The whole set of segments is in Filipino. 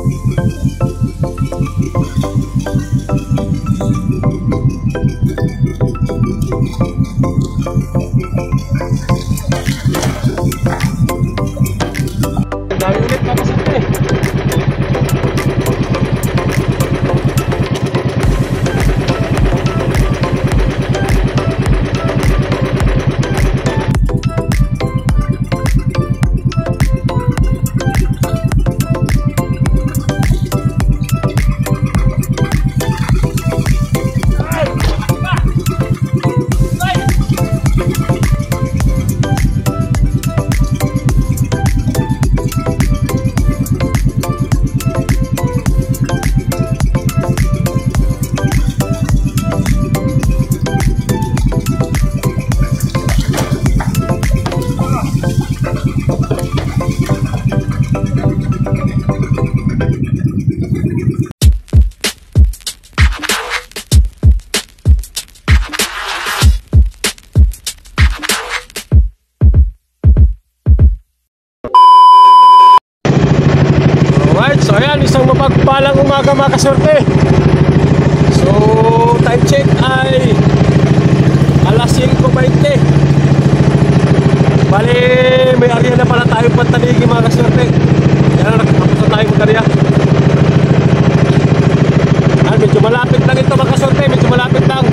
Dami ulit kakasante. So ayan, isang mapagpalang umaga mga kasorte. So time check ay alas 5:20. Bali may area na pala tayo pantaligi mga kasorte. Yan, nakatapos na tayo mag-area. Medyo malapit lang ito mga kasorte, medyo malapit lang.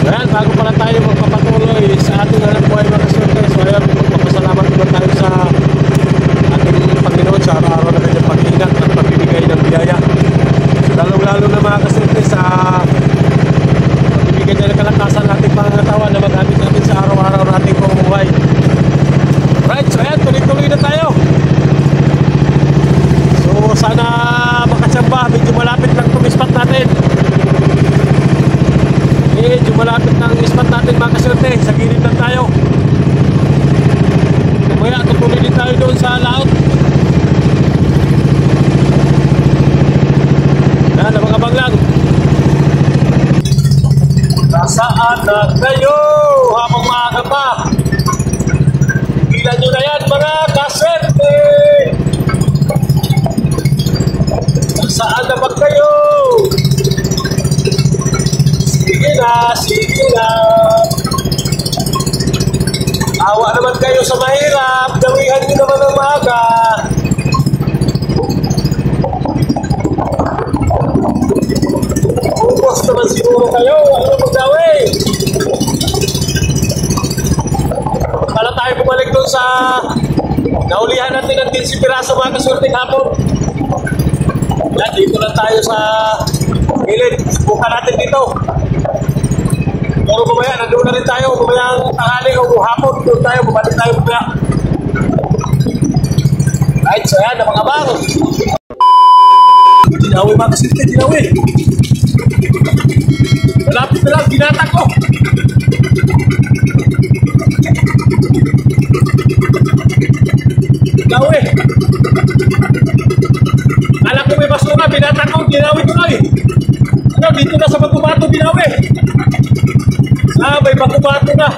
So ayan, bago pala tayo magpapatuloy sa ating hanap buhay mga kasorte. So ayan, magpapasalamat naman tayo sa ating Panginoon sa araw-araw na kanyang pag-ingat at pagbibigay ng biyaya. So lalong-lalo na mga kasorte sa pagbibigay niya ng kalakasan nating pangangatawan na magamit natin sa araw-araw nating pamumuhay. Right, so ayan, tuloy-tuloy na tayo. So sana makatsamba, medyo malapit lang itong spot natin. Medyo malapit lang ang spot natin mga kasorte, sa gilid lang tayo. Kaya tutuloy din tayo doon sa laot. Yan, abang-abang lang. Nasaan na kayo habang maaga pa? Ilan nyo na yan mga kaswerte? Nasaan na ba kayo? Sige na, sige na. Awa naman kayo sa mahirap, gawihan nyo naman ang maaga. Ubos naman siguro kayo, ano mag-gawin? Pala tayo bumalik doon sa naulihan natin ng 15 piraso mga kasorting hapon. Yan, dito lang tayo sa gilid. Subukan natin dito. Pero bumaya, nandun na rin tayo. Bumaya ang tanghali o hapon. Doon tayo, bumalik tayo bumaya. Right, so yan, mga baro. Dinawi mga kasorte, dinawi. Malapit na lang, ginata ko. Dinawi. Alam ko may basura, binata ko, dinawi ko lang eh. Ano, dito na sa Bato-Bato, dinawi. May Bato-Bato na.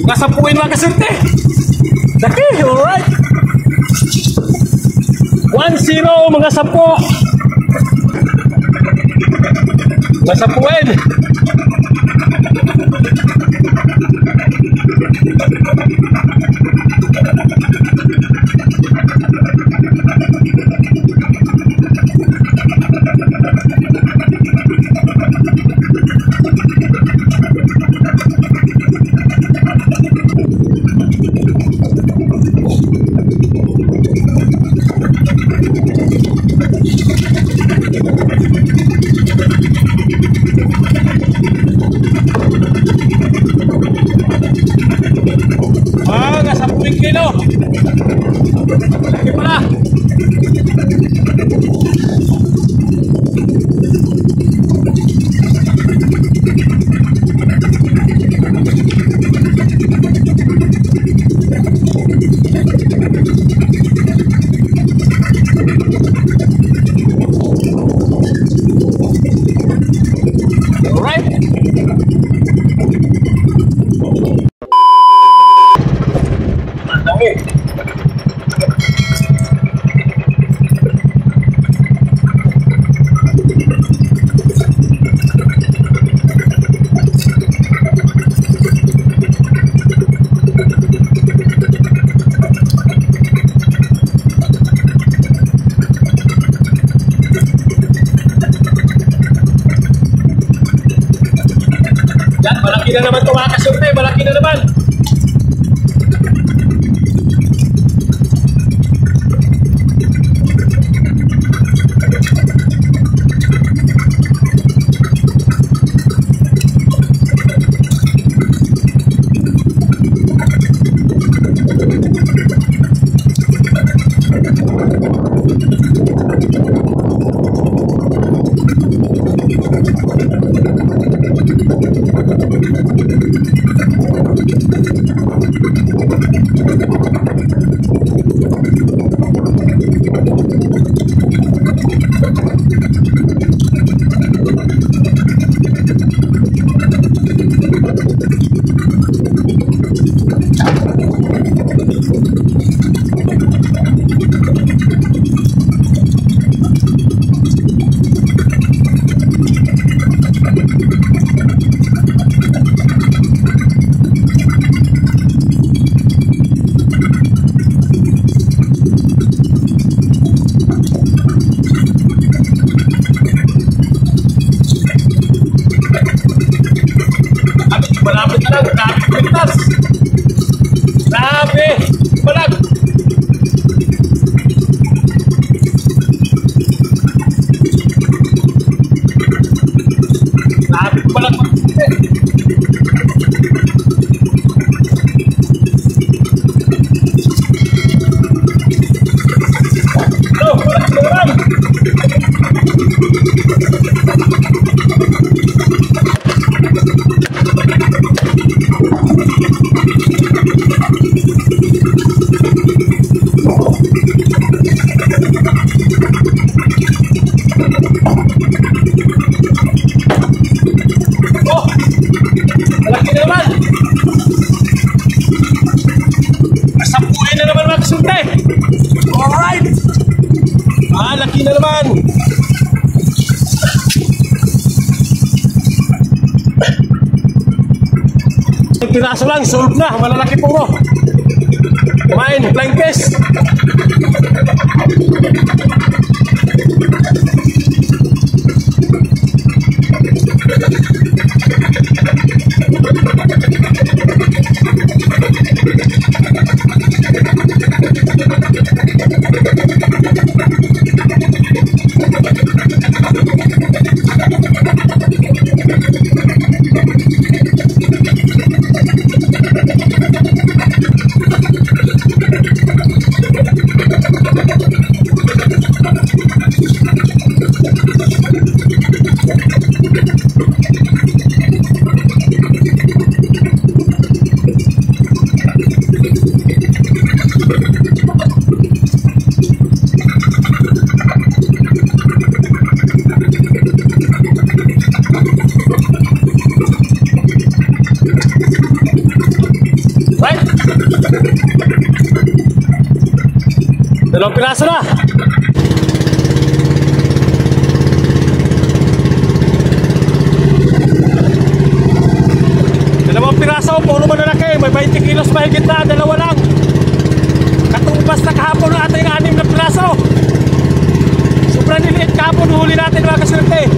Masapuin mga kaserte. Daki, alright. 1-0 mga sapo. Masapuin. Laki pala. Malaki na naman ito mga kasurte, malaki na naman. Malapit na lang, grabe pintas. Grabe, balag. Grabe balag. Ano, balag naman. Alright! Laki na naman! Piraso lang, solve na, malalaki po mo. Kumain, flying fish. Dalawang piraso na. Dalawang piraso, puro malalaki. May 20 kilos mahigit na, dalawa lang. Katumbas na kahapon na ating 6 na piraso. Sobrang niliit kahapon, huli natin mga kaswerte.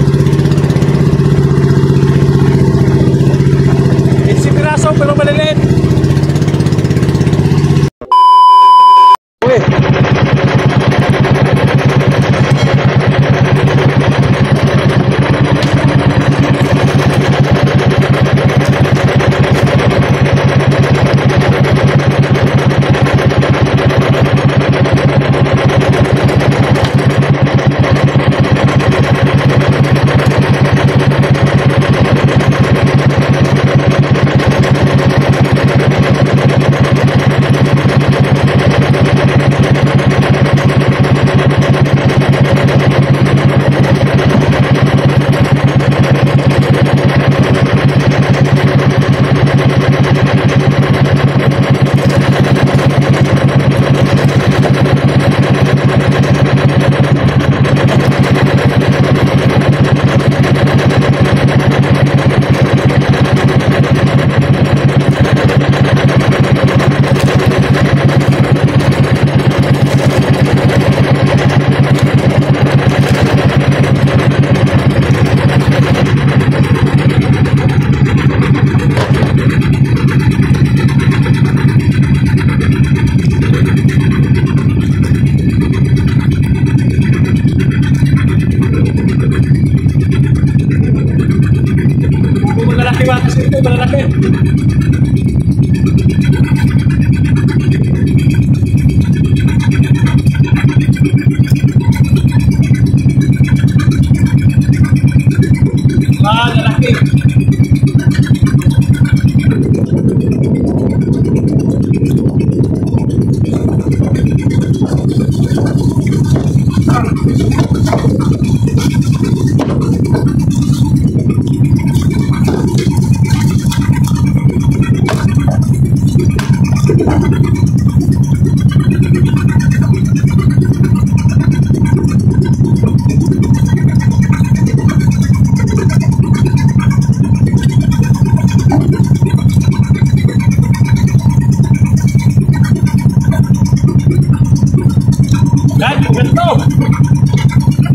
15 piraso pero maliliit. swerte, malalaki. Lalaki.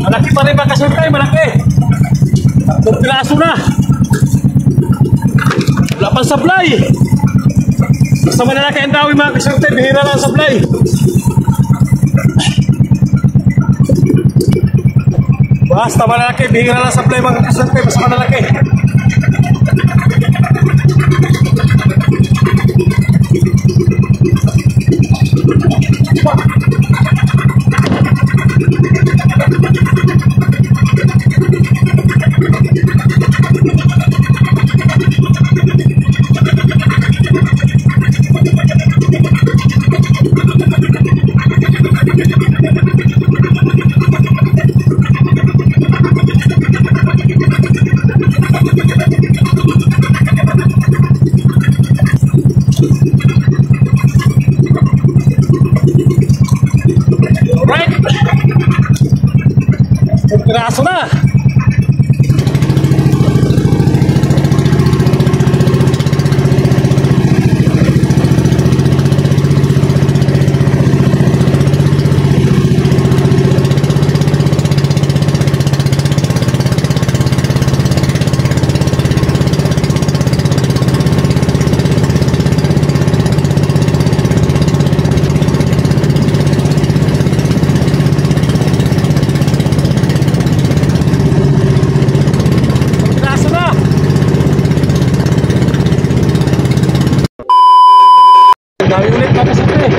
Malaki pa rin makasultay, malaki. 3 piraso na. Wala pang supply. Basta malalaki ang dawi mga kasultay, bihira lang supply. Basta malalaki, bihira lang supply mga kasultay, basta malalaki. Piraso na. Dami ulit mga kasultay.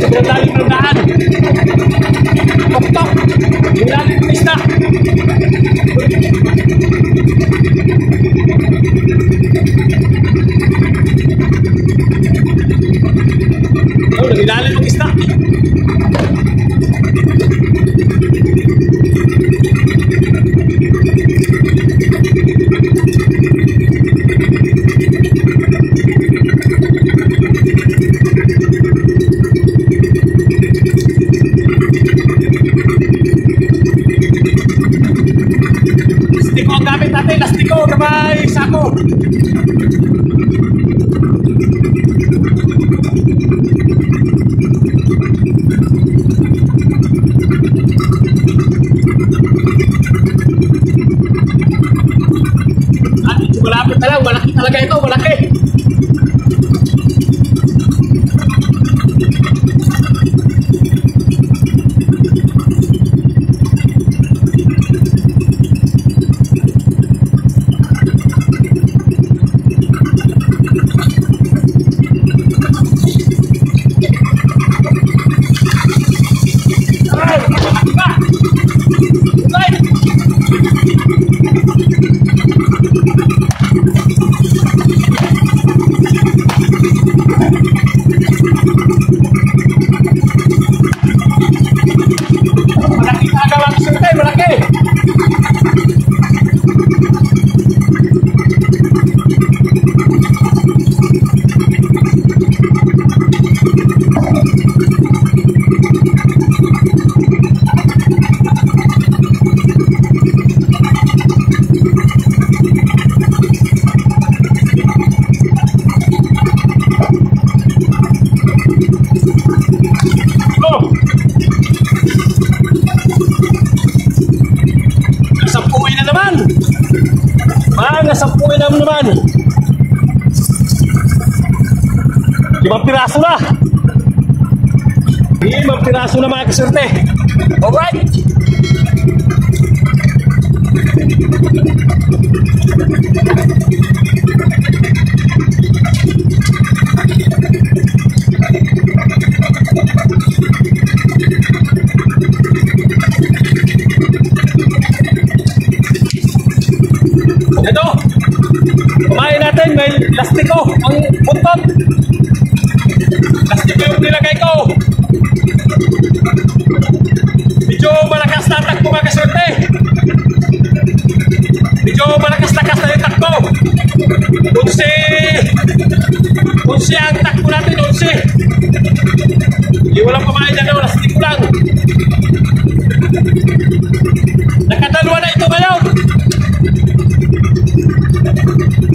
Sobrang lalim ng daan. Tok-tok. Yung lalim ng isda. Oh, naglalim ng isda. Lastiko ang gamit natin, lastiko, gabay, sako. Malapit na lang, malaki talaga ito, malaki. 5 piraso na. 5 piraso na mga kaswerte. Alright. Ito, kumain natin, may lastiko ang buntot. Lastiko yung nilagay ko. Medyo malakas na takbo mga kaswerte. Medyo malakas-lakas na yung takbo. 11 ang takbo natin, 11. Hindi walang kumain dyan, lastiko lang. Nakadalawa na ito ngayon.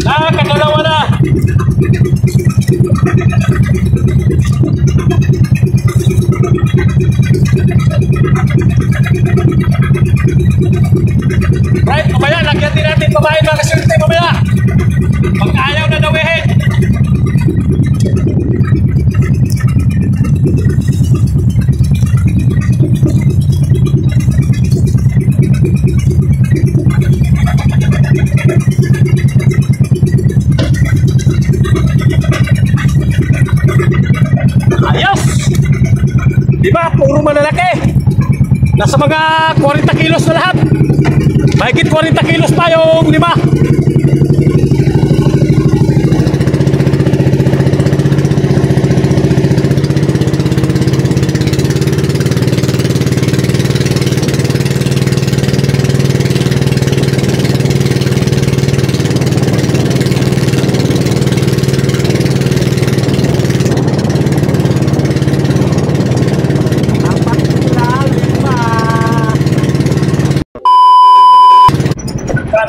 Nakadalawa na. Right, mamaya, lagyan din natin pamain mga kaswerte mamaya. Pag ayaw na dawihin. Ayos! Diba? Puro malalaki. Nasa mga 40 kilos na lahat. Mahigit 40 kilos pa yung 5.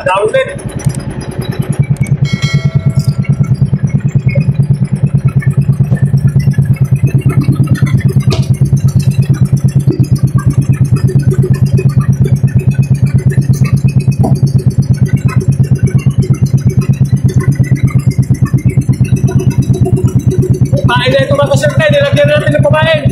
Down din. Kumain na ito mga kaswerte. Nilagyan natin ng kumain.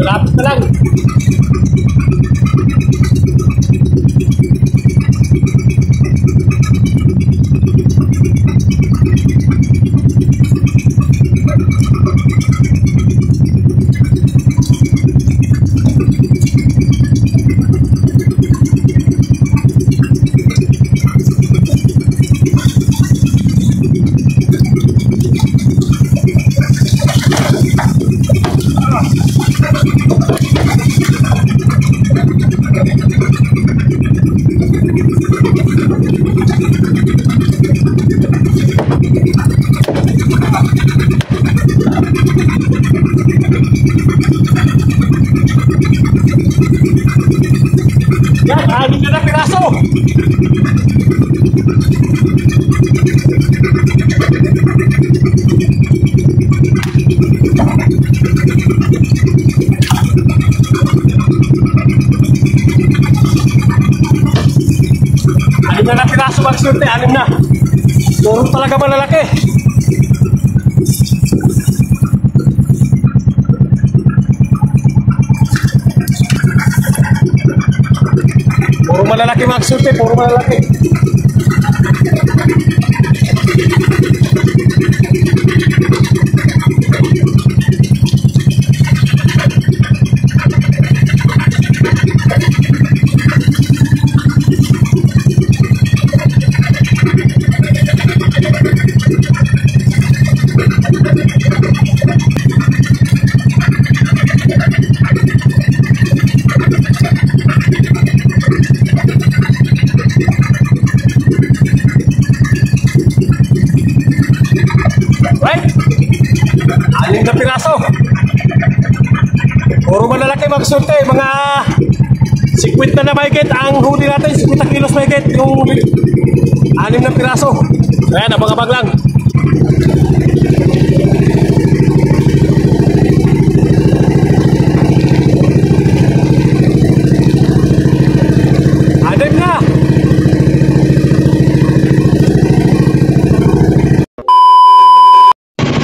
Lapit na lang. Yan, 6 na piraso. Anim na piraso mga kaswerte, 6 na. Puro talaga malalaki. Puro malalaki mga kaswerte, puro malalaki. Puro malalaki mga kasurte. Mga 50 na mahigit ang huli natin. 50 kilos mahigit yung 6 na piraso. Ayan, abang-abang lang. Anim na.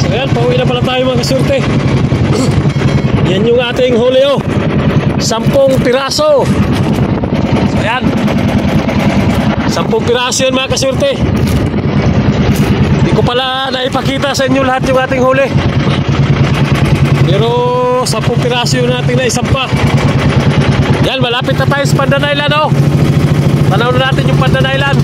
So ayan, pauwi na pala tayo mga kasurte. Yan yung ating huli oh. 10 piraso. So ayan, 10 piraso yan mga kasurte. Hindi ko pala naipakita sa inyo lahat yung ating huli. Pero 10 piraso yung ating naisampa. Yan, malapit na tayo sa Pandan Island oh. Tanaw na natin yung Pandan Island.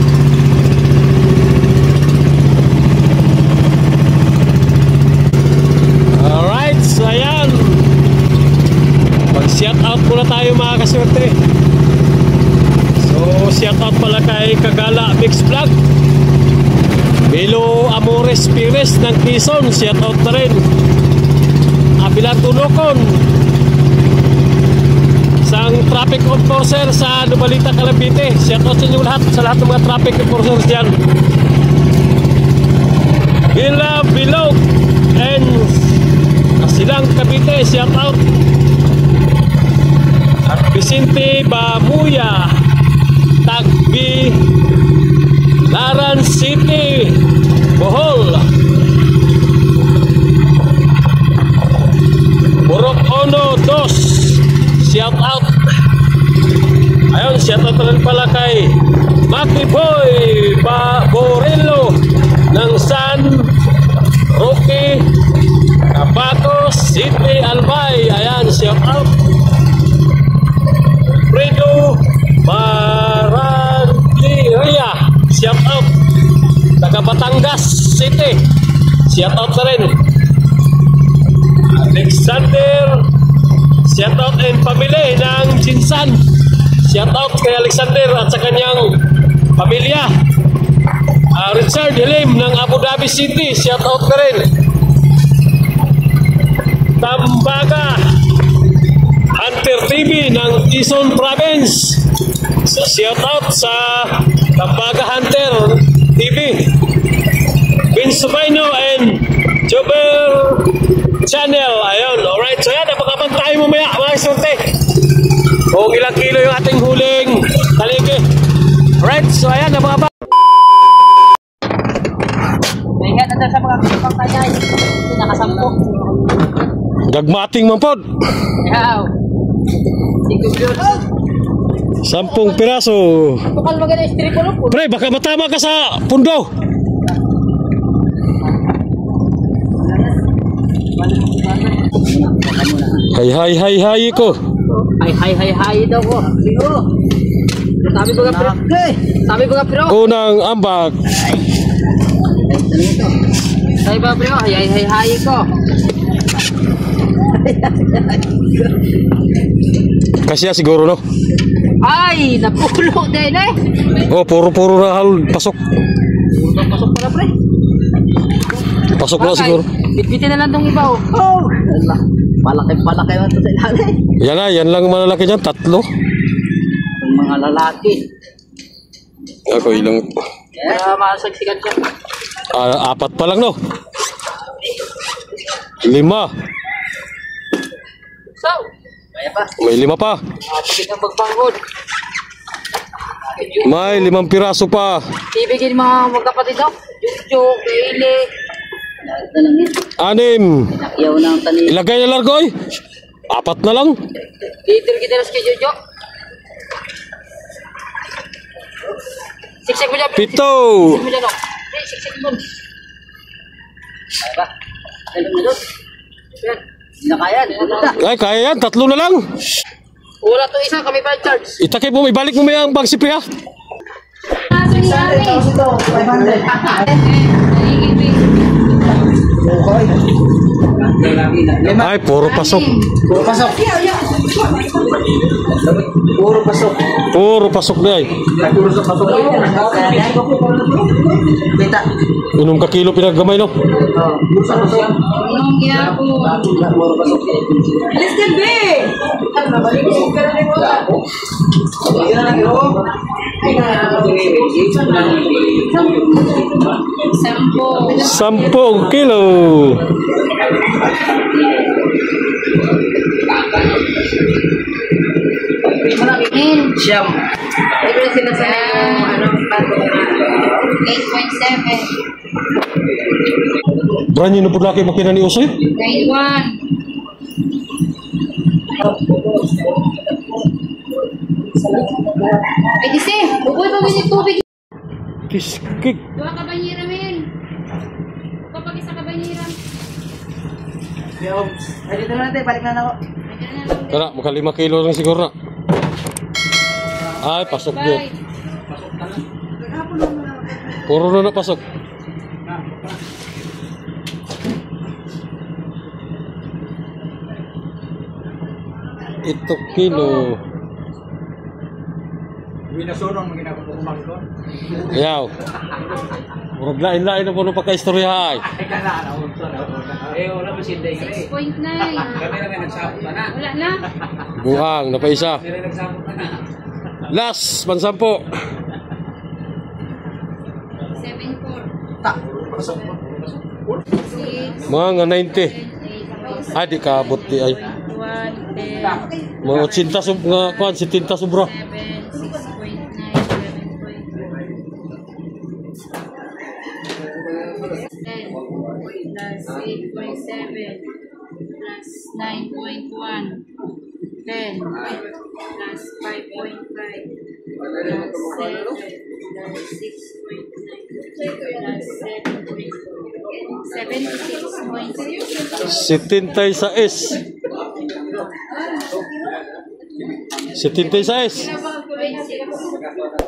Alright, so ayan, mag-shout out muna tayo mga kaswerte. So shout out pala kay Kagala Mix Vlog, Milo Amores Pires ng Quezon, shout out na rin. Abelardo Locon, isang traffic enforcer sa Nubalita, Calambite, shout out sa inyo lahat, sa lahat ng mga traffic enforcers dyan. Villa Bilog and Silang Cavite, shout out. At Vicente Bamuya, Tagbi, Laran City, Bohol. Burok Ono 2, shout out. Ayun, shout out rin pala kay Maki Boy Borello ng San Roque, Abaco City, Albay. Ayan, shout out. Fredo Marandiria, shout out. Taga Batangas City, shout out na rin. Alexander, shout out and family ng Jinsan, shout out kay Alexander at sa kanyang pamilya. Richard Hilim ng Abu Dhabi City, shout out na rin. Tambaga Hunter TV ng Quezon Province, so shout out sa Tambaga Hunter TV. Vince Subino and Jober Channel. Ayun, alright, so yan, napakabang tayo mamaya mga sorte kung ilang kilo yung ating huling taligi. Alright, so ayan, napakabang. Ingat na sa mga kapang kanyay, pinakasampo gagmating man pod. Yaw. 10 piraso. Bukal magana stripolo po. Pre, baka matama ka sa pundo. Hay ko. Hay daw ko. Sabi ko ga pre. Sabi ko ga pre. Unang ambak. Sabi ba pre, hay ko. Kasya siguro no? Ay, napulo din eh. Oh, puro na hal pasok. Pasok pala pre. Pasok na siguro. Bitbitin na lang tong iba oh. Oh. Palaki lang to sa ilalim. Yan lang malalaki diyan, 3. Yung mga lalaki. Ako ilang. Masagsikan ko. 4 pa lang no. 5. So, may 5 pa. May 5 piraso pa. Ibigin mga magkapatid daw. Jujuk, Kaili. 6. Ilagay na largoy. 4 na lang. Titir kita kay Jujuk. 6 mo dyan. 7. 6 mo dyan. 6 mo. Ay, kaya yan, 3 na lang. Wala to isa, kami pa charge. Itakip mo, ibalik mo may ang pagsipi ha. Ay, puro pasok. Puro pasok na ay. Unong ka kilo pinaggamay no? Sampung kilo. Siyam. Ito yung sinasabi yung ano, 8.7. Brand new na po laki makina ni Usoy. 9.1. Ay, kasi, bukoy pa ganyan tubig. Kiskik. Dua ka banyira, men. Kapag isa ka banyira. Ay, dito na natin, balik na ako. Tara, maka 5 kilo lang siguro na. Ay, pasok yun. Puro na pasok. Ito kilo. Winasunong mga ginagawa ko. Ayaw. Murag lain-lain na po ng pagka-istorya ay. Wala ba si Day? 6.9. Kami na nagsabot na. Wala na. Buang, napaisa. Kami na nagsabot na. Last, pansampo. 7.4. Mga nga 90. Ay, di kaabot di ay. 1, 10, Mga 80 nga kuan, 70 sobra. 7, 6.9, 11.10 plus 8.7 plus 9.1 10 plus 5.5 plus 7 plus 6.9 plus 7.6 76. 76. 76